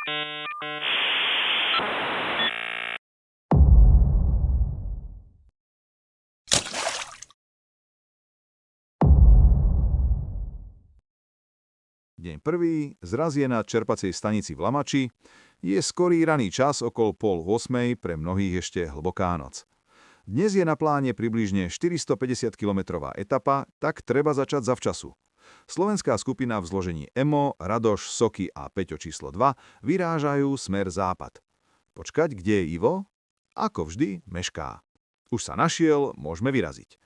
Deň prvý, zraz je na čerpacej stanici v Lamači, je skorý raný čas okolo 7:30, pre mnohých ešte hlboká noc. Dnes je na pláne približne 450-kilometrová etapa, tak treba začať zavčasu. Slovenská skupina v zložení Emo, Radoš, Soky a Peťo číslo 2 vyrážajú smer západ. Počkať, kde je Ivo? Ako vždy, mešká. Už sa našiel, môžeme vyraziť.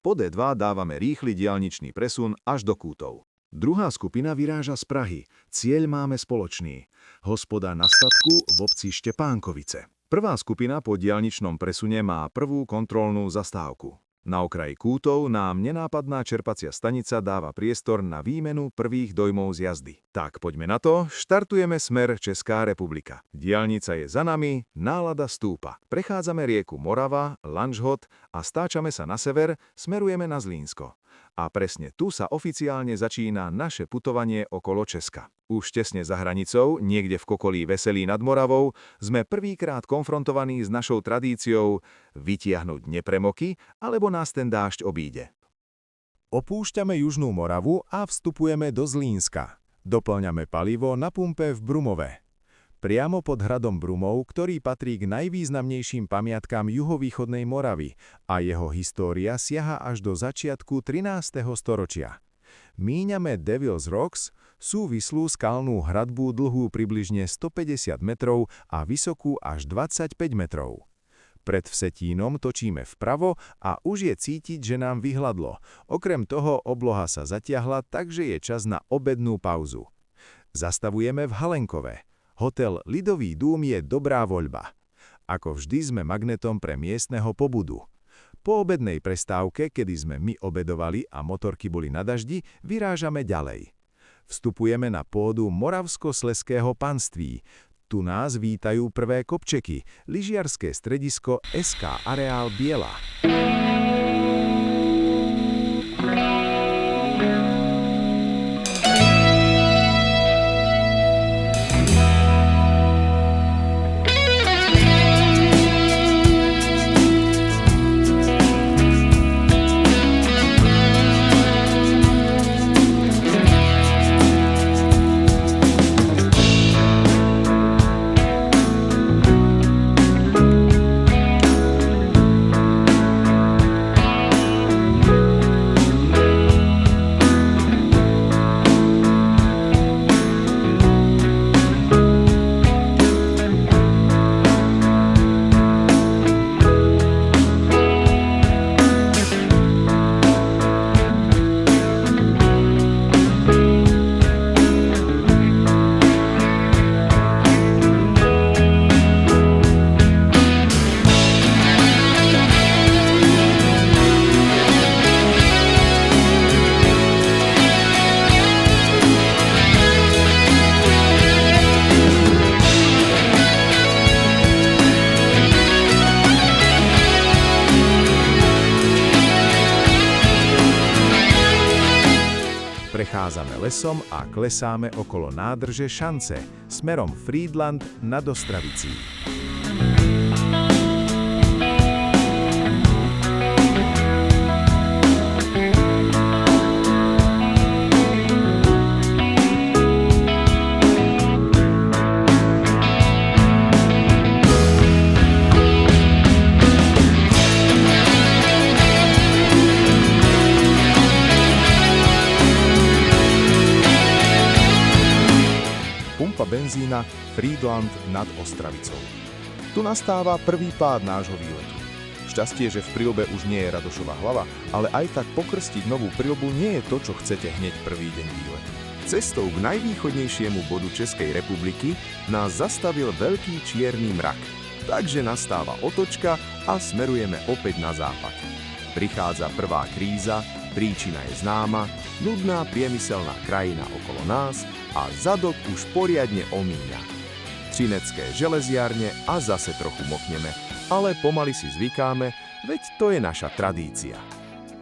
Po D2 dávame rýchly diaľničný presun až do Kútov. Druhá skupina vyráža z Prahy. Cieľ máme spoločný. Hospoda na statku v obci Štepánkovice. Prvá skupina po diaľničnom presune má prvú kontrolnú zastávku. Na okraji Kútov nám nenápadná čerpacia stanica dáva priestor na výmenu prvých dojmov z jazdy. Tak poďme na to, štartujeme smer Česká republika. Diaľnica je za nami, nálada stúpa. Prechádzame rieku Morava, Lanžhot a stáčame sa na sever, smerujeme na Zlínsko. A presne tu sa oficiálne začína naše putovanie okolo Česka. Už tesne za hranicou, niekde v kokolí Veselí nad Moravou, sme prvýkrát konfrontovaní s našou tradíciou vytiahnuť nepremoky, alebo nás ten dážď obíde. Opúšťame Južnú Moravu a vstupujeme do Zlínska. Doplňame palivo na pumpe v Brumove. Priamo pod hradom Brumov, ktorý patrí k najvýznamnejším pamiatkám juhovýchodnej Moravy a jeho história siaha až do začiatku 13. storočia. Míňame Devil's Rocks, súvislú skalnú hradbu dlhú približne 150 metrov a vysokú až 25 metrov. Pred Vsetínom točíme vpravo a už je cítiť, že nám vyhladlo. Okrem toho obloha sa zatiahla, takže je čas na obednú pauzu. Zastavujeme v Halenkove. Hotel Lidový dům je dobrá voľba. Ako vždy sme magnetom pre miestneho pobudu. Po obednej prestávke, kedy sme my obedovali a motorky boli na daždi, vyrážame ďalej. Vstupujeme na pôdu Moravsko-Slezského panství. Tu nás vítajú prvé kopčeky, lyžiarske stredisko SK Areál Biela. Prechádzame lesom a klesáme okolo nádrže Šance, smerom Frýdlant nad Ostravicí. Pumpa benzína Frýdlant nad Ostravicou. Tu nastáva prvý pád nášho výletu. Šťastie, že v príľbe už nie je Radošova hlava, ale aj tak pokrstiť novú príľbu nie je to, čo chcete hneď prvý deň výletu. Cestou k najvýchodnejšiemu bodu Českej republiky nás zastavil veľký čierny mrak. Takže nastáva otočka a smerujeme opäť na západ. Prichádza prvá kríza, príčina je známa, nudná priemyselná krajina okolo nás a zadok už poriadne omíňa. Třinecké železiarne a zase trochu mokneme, ale pomaly si zvykáme, veď to je naša tradícia.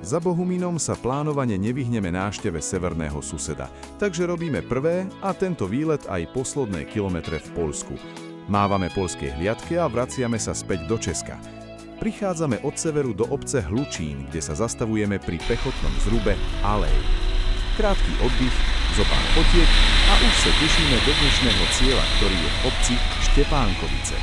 Za Bohumínom sa plánovane nevyhneme návšteve severného suseda, takže robíme prvé a tento výlet aj posledné kilometre v Poľsku. Mávame poľskej hliadke a vraciame sa späť do Česka. Prichádzame od severu do obce Hlučín, kde sa zastavujeme pri pechotnom zrube Alej. Krátky oddych, zopár fotiek a už sa tešíme do dnešného cieľa, ktorý je v obci Štepánkovice.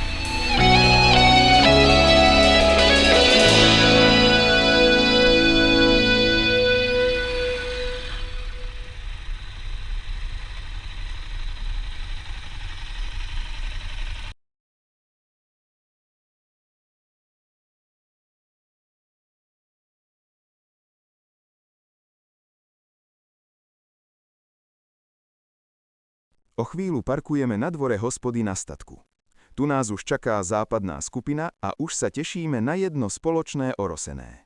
O chvíľu parkujeme na dvore hospody na statku. Tu nás už čaká západná skupina a už sa tešíme na jedno spoločné orosené.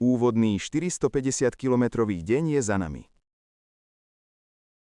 Úvodný 450-kilometrový deň je za nami.